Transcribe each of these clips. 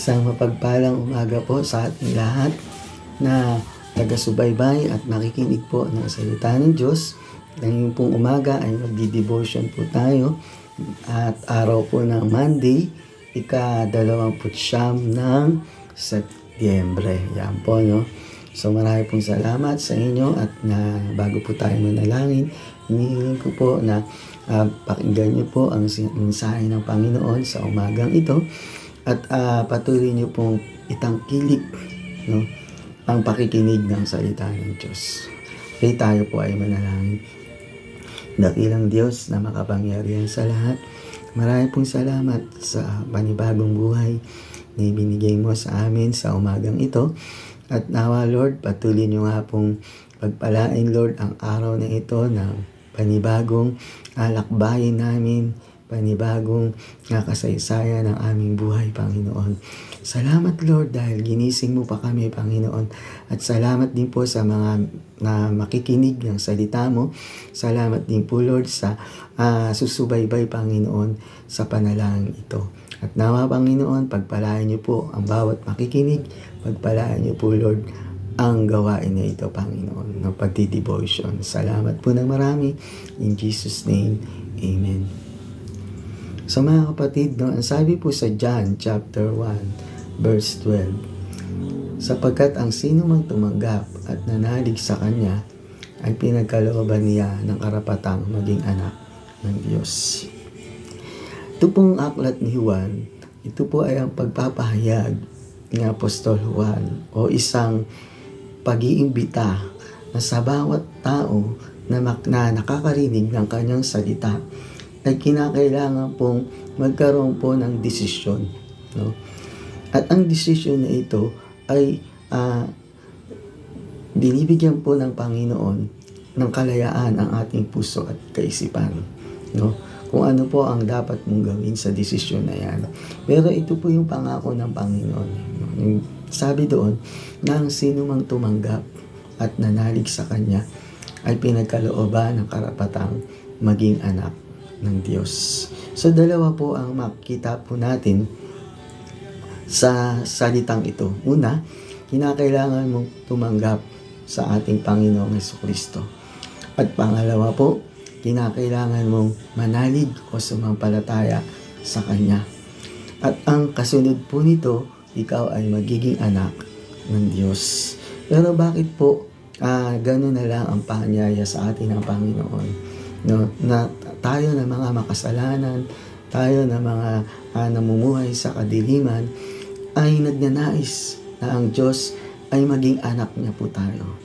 Isang mapagpalang umaga po sa ating lahat na taga-subaybay at nakikinig po ng salita ng Diyos. Ngayong pong umaga ay magdi-devotion po tayo at araw po ng Monday, ika-29 ng Setyembre. Yan po, no? So marami pong salamat sa inyo at bago po tayo manalangin, hinihiling ko po na pakinggan niyo po ang mensahe ng Panginoon sa umagang ito at patuloy niyo pong itangkilik, no, ang pakikinig ng salita ng Diyos. Kaya tayo po ay manalangin. Dakilang Diyos na makapangyarihan sa lahat, marami pong salamat sa panibagong buhay na ibinigay mo sa amin sa umagang ito. At nawa, Lord, patuloy niyo nga pong pagpalain, Lord, ang araw na ito ng panibagong alakbayin namin, panibagong kasaysayan ng aming buhay, Panginoon. Salamat, Lord, dahil ginising mo pa kami, Panginoon. At salamat din po sa mga na makikinig ng salita mo. Salamat din po, Lord, sa susubaybay, Panginoon, sa panalangin ito. At nawa, Panginoon, pagpalain niyo po ang bawat makikinig. Pagpalain niyo po, Lord, ang gawain na ito, Panginoon, ng pagdi-devotion. Salamat po ng marami. In Jesus' name, Amen. So mga kapatid, no, ang sabi po sa John chapter 1, verse 12, sapagkat ang sino mang tumanggap at nanalig sa Kanya ay pinagkalooban niya ng karapatang maging anak ng Diyos. Ito pong aklat ni Juan, ito po ay ang pagpapahayag ni Apostol Juan o isang pag-iimbita na sa bawat tao na nakakarinig ng kanyang salita ay kinakailangan pong magkaroon po ng desisyon, no? At ang desisyon na ito ay binibigyan po ng Panginoon ng kalayaan ang ating puso at kaisipan, no? Kung ano po ang dapat mong gawin sa desisyon na yan. Pero ito po yung pangako ng Panginoon. Yung sabi doon na ang sino mang tumanggap at nanalig sa Kanya ay pinagkalooban ng karapatang maging anak ng Diyos. So dalawa po ang makikita po natin sa salitang ito. Una, kinakailangan mong tumanggap sa ating Panginoong Jesucristo. At pangalawa po, kinakailangan mong manalig o sumampalataya sa Kanya. At ang kasunod po nito, ikaw ay magiging anak ng Diyos. Pero bakit po gano'n na lang ang paanyaya sa atin ng Panginoon? No, na tayo na mga makasalanan, tayo na mga namumuhay sa kadiliman, ay nagnanais na ang Diyos ay maging anak niya po tayo.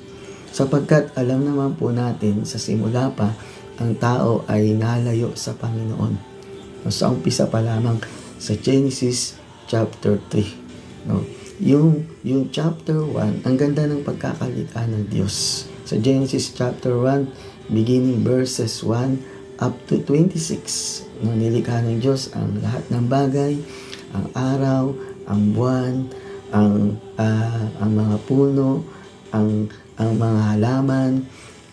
Sapagkat alam naman po natin sa simula pa, ang tao ay nalayo sa Panginoon. Sa umpisa pa lamang sa Genesis chapter 3. No? Yung chapter 1, ang ganda ng pagkakalikha ng Diyos. Sa Genesis chapter 1, beginning verses 1 up to 26, no, nilikha ng Diyos ang lahat ng bagay, ang araw, ang buwan, ang mga puno, ang mga halaman,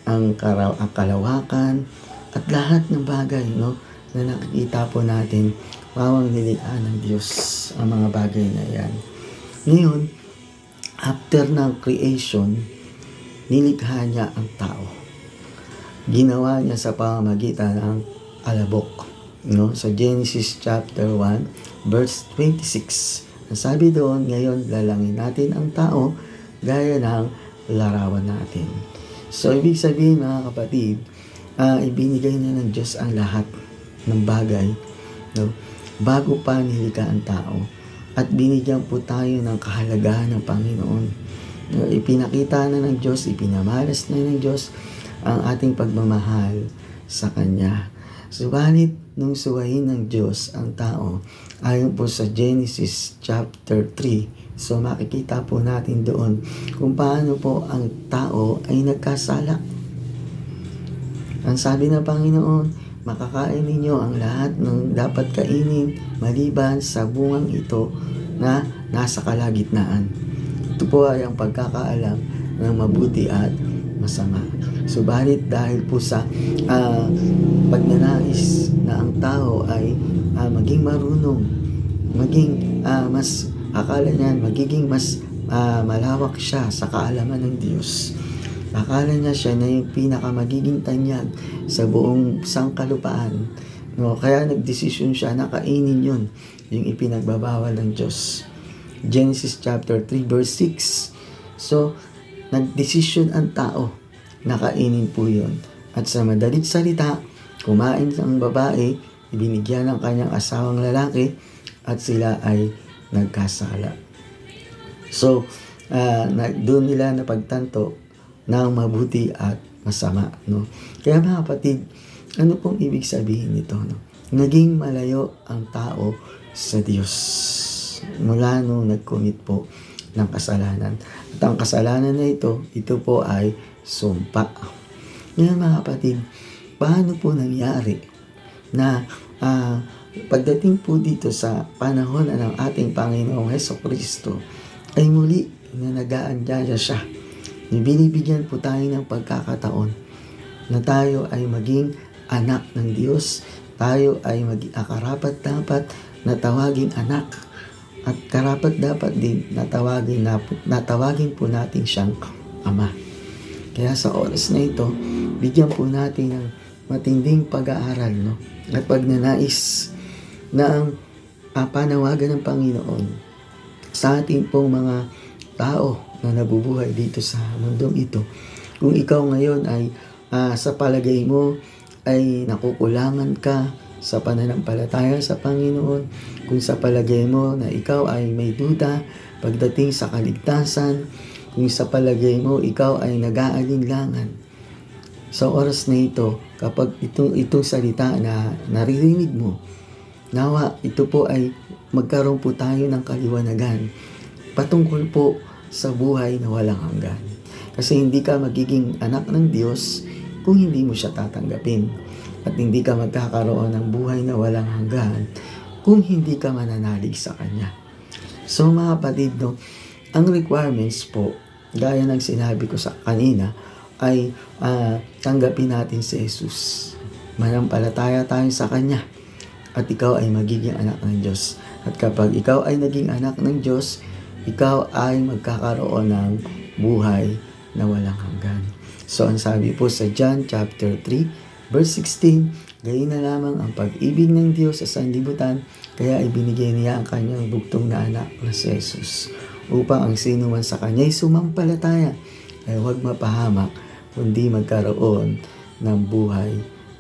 ang kalawakan, at lahat ng bagay, no, na nakikita po natin, wawang nilikha ng Diyos ang mga bagay na yan. Ngayon, after ng creation, nilikha niya ang tao. Ginawa niya sa pamamagitan ng alabok. No? Sa Genesis chapter 1, verse 26. Ang sabi doon, ngayon lalangin natin ang tao gaya ng larawan natin. So, ibig sabihin mga kapatid, ibinigay na ng Diyos ang lahat ng bagay, no, bago pa nilikha ang tao. At binigyan po tayo ng kahalagahan ng Panginoon. No, ipinakita na ng Diyos, ipinamalas na ng Diyos ang ating pagmamahal sa Kanya. Subalit, nung suwahin ng Diyos ang tao, ayon po sa Genesis chapter 3, so makikita po natin doon kung paano po ang tao ay nagkasala. Ang sabi ng Panginoon, makakain ninyo ang lahat ng dapat kainin maliban sa bungang ito na nasa kalagitnaan. Ito po ay ang pagkakaalam ng mabuti at masama. Subalit dahil po sa pagnanais na ang tao ay maging marunong, maging mas Akala niya magiging mas malawak siya sa kaalaman ng Diyos. Akala niya siya na yung magiging tanyag sa buong sangkalupaan. No, kaya nagdesisyon siya na kainin yun, yung ipinagbabawal ng Diyos. Genesis chapter 3 verse 6. So, nagdesisyon ang tao na kainin po yun. At sa madalit salita, kumain ang babae, ibinigyan ng kanyang asawang lalaki, at sila ay nagkasala. So, doon nila napagtanto ng mabuti at masama. No? Kaya mga kapatid, ano pong ibig sabihin nito? No? Naging malayo ang tao sa Diyos mula nung nag-commit po ng kasalanan. At ang kasalanan na ito po ay sumpa. Ngayon mga kapatid, paano po nangyari na pagdating po dito sa panahon ng ating Panginoong Hesukristo ay muli na nag-aanyaya siya. Binibigyan po tayo ng pagkakataon na tayo ay maging anak ng Diyos. Tayo ay karapat-dapat na tawaging anak. At karapat-dapat din na tawagin po natin siyang Ama. Kaya sa oras na ito, bigyan po natin ng matinding pag-aaral, no? At pagnanais na ang panawagan ng Panginoon sa ating pong mga tao na nabubuhay dito sa mundong ito. Kung ikaw ngayon ay sa palagay mo ay nakukulangan ka sa pananampalataya sa Panginoon, kung sa palagay mo na ikaw ay may duda pagdating sa kaligtasan, kung sa palagay mo ikaw ay nag-aalinlangan, sa oras na ito, kapag itong salita na naririnig mo, nawa ito po ay magkaroon po tayo ng kaliwanagan patungkol po sa buhay na walang hanggan. Kasi hindi ka magiging anak ng Diyos kung hindi mo siya tatanggapin. At hindi ka magkakaroon ng buhay na walang hanggan kung hindi ka mananalig sa Kanya. So mga kapatid, no, ang requirements po, gaya ng sinabi ko sa kanina, ay tanggapin natin si Jesus. Manampalataya tayo sa Kanya at ikaw ay magiging anak ng Diyos. At kapag ikaw ay naging anak ng Diyos, ikaw ay magkakaroon ng buhay na walang hanggan. So ang sabi po sa John chapter 3 verse 16, gayon na lamang ang pag-ibig ng Diyos sa sanlibutan, kaya ibinigay niya ang kanyang bugtong na anak na si Jesus, upang ang sino man sa kanya ay sumampalataya ay huwag mapahamak, kundi magkaroon ng buhay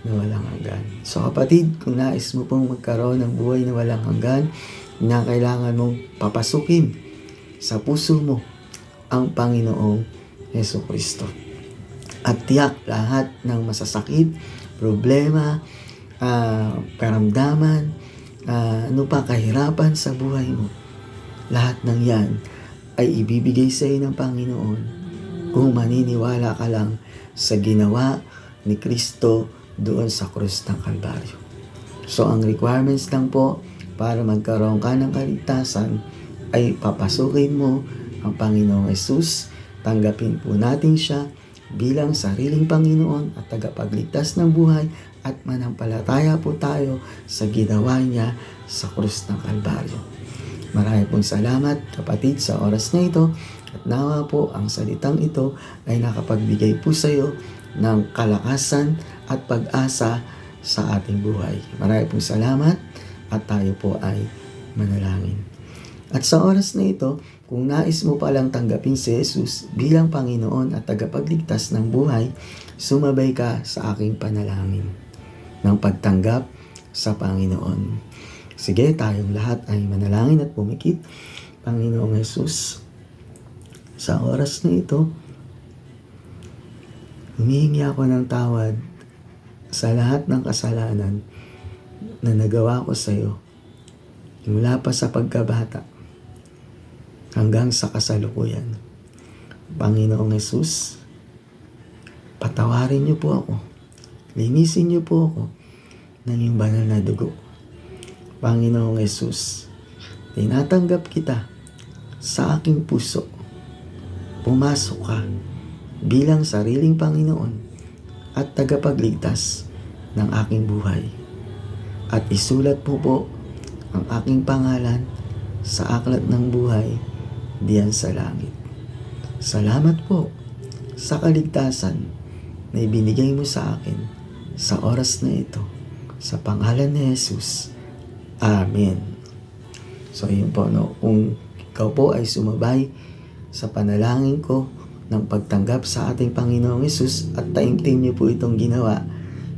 na walang hanggan. So kapatid, kung nais mo pong magkaroon ng buhay na walang hanggan, na kailangan mong papasukin sa puso mo ang Panginoong Hesukristo. At tiyak lahat ng masasakit, problema, karamdaman, kahirapan sa buhay mo, lahat ng yan ay ibibigay sa iyo ng Panginoon kung maniniwala ka lang sa ginawa ni Kristo doon sa krus ng Kalbaryo. So ang requirements lang po para magkaroon ka ng kaligtasan ay papasukin mo ang Panginoong Jesus, tanggapin po natin siya bilang sariling Panginoon at tagapagligtas ng buhay at manampalataya po tayo sa ginawa niya sa krus ng Kalbaryo. Marami pong salamat kapatid sa oras na ito at nawa po ang salitang ito ay nakapagbigay po sa iyo ng kalakasan at pag-asa sa ating buhay. Marami pong salamat at tayo po ay manalangin. At sa oras na ito, kung nais mo palang tanggapin si Jesus bilang Panginoon at tagapagligtas ng buhay, sumabay ka sa aking panalangin ng pagtanggap sa Panginoon. Sige, tayong lahat ay manalangin at pumikit. Panginoong Jesus, sa oras na ito, humihingi ako ng tawad sa lahat ng kasalanan na nagawa ko sa iyo mula pa sa pagkabata hanggang sa kasalukuyan. Panginoong Jesus, patawarin niyo po ako. Linisin niyo po ako ng iyong banal na dugo. Panginoong Jesus, tinatanggap kita sa aking puso. Pumasok ka bilang sariling Panginoon at tagapagligtas ng aking buhay. At isulat po ang aking pangalan sa aklat ng buhay diyan sa langit. Salamat po sa kaligtasan na ibinigay mo sa akin sa oras na ito. Sa pangalan ni Jesus. Amen. So yun po, no? Kung ikaw po ay sumabay sa panalangin ko ng pagtanggap sa ating Panginoong Hesus at taimtim niyo po itong ginawa,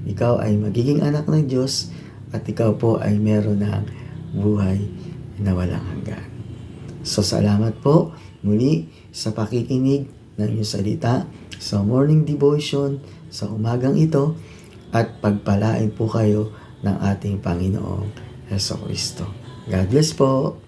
ikaw ay magiging anak ng Diyos at ikaw po ay meron ng buhay na walang hanggan. So salamat po muli sa pakikinig ng iyong salita sa morning devotion sa umagang ito at pagpalain po kayo ng ating Panginoong Hesus Kristo. God bless po.